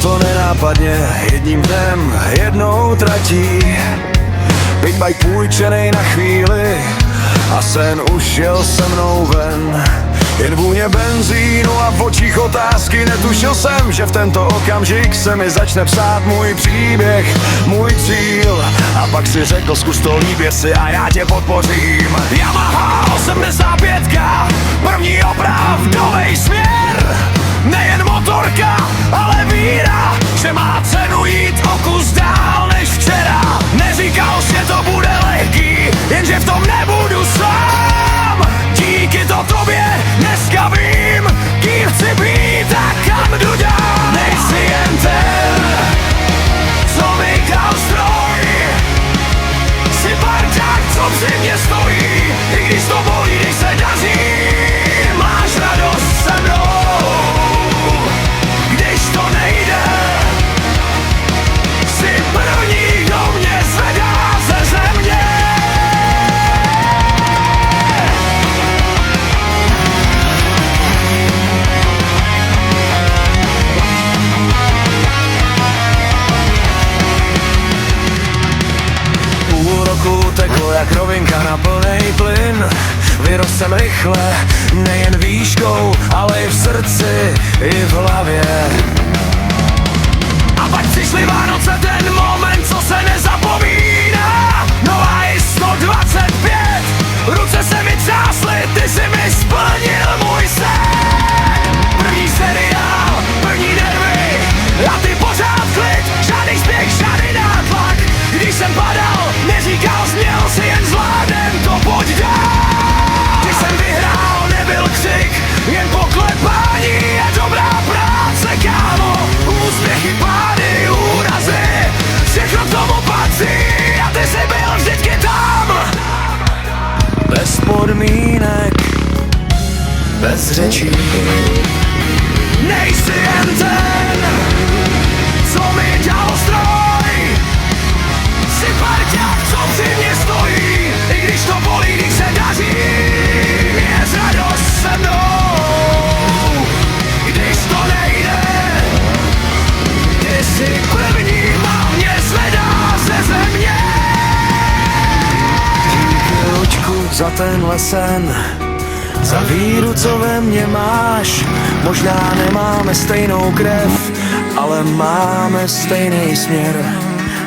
to nenápadně, jedním dnem, jednou tratí. Pitbike půjčenej na chvíli a sen už jel se mnou ven. Jen vůně benzínu a v očích otázky. Netušil jsem, že v tento okamžik se mi začne psát můj příběh, můj cíl. A pak si řekl, zkus to líbě si a já tě podpořím. Yamaha 85, první opravdovej směr. Nejen motorka, ale víra, že má cenu jít o kus dál než včera. Neříkal, že to bude lehký, jenže v tom nebudu sám. Díky to tobě dneska vím, kým chci být a kam jdu dál. Nejsi jen ten, co mi dal stroj. Jsi parťák, co při mě stojí, i když to bolí, když se daří. Máš radost se mnou, když to nejde. Jsi první, kdo mě zvedá ze země. Půl roku teklo jak rovinka na plnej plyn. Vyrost jsem rychle, nejen výškou, ale i v srdci, i v hlavě. A pak přišly Vánoce, ten moment, co se nezapomíná. No a i 125, ruce se mi třásly, ty si mi splnil můj sen. První seriál, první nervy, a ty pořád klid, žádný spěch, žádný nátlak. Když jsem padal, neříkal, směl si, jen zvládnem to, pojď dál. Když jsem vyhrál, nebyl křik, jen poklepání je dobrá práce, kámo. Úspěchy, pády, úrazy, všechno k tomu patří a ty jsi byl vždycky tam. Bez podmínek, bez řečí. Nejsi jen ten, co mi dal stroj. Jsi parťák, co při mě stojí, i když to bolí, když se daří. Je radost se mnou, když to nejde. Ty jsi první, a mě zvedá ze země. Díky, Luďku, za tenhle sen, za víru, co ve mně máš. Možná nemáme stejnou krev, ale máme stejný směr.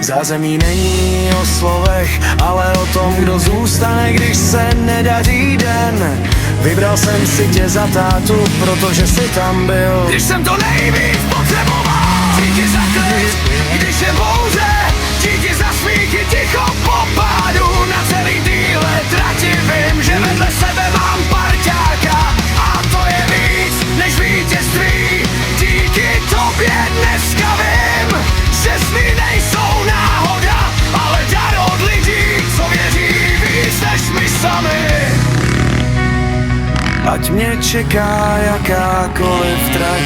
Zázemí není o slovech, ale o tom, kdo zůstane, když se nedaří den. Vybral jsem si tě za tátu, protože jsi tam byl, když jsem to nejvíc potřeboval. Díky za klid, když je bouře, díky za smíchy, ticho po pádu. Na celý týhle trati vím, že vedle sebe mám parťáka. A to je víc než vítězství. Díky tobě dneska vím, že sny nejsou náhoda, ale dar od lidí, co věří víc než my sami. Ať mě čeká jakákoliv trať,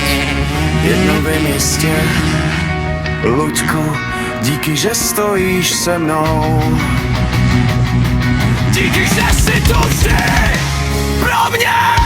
jedno vím jistě, Luďku, díky, že stojíš se mnou. Díky, že jsi tu vždy pro mě.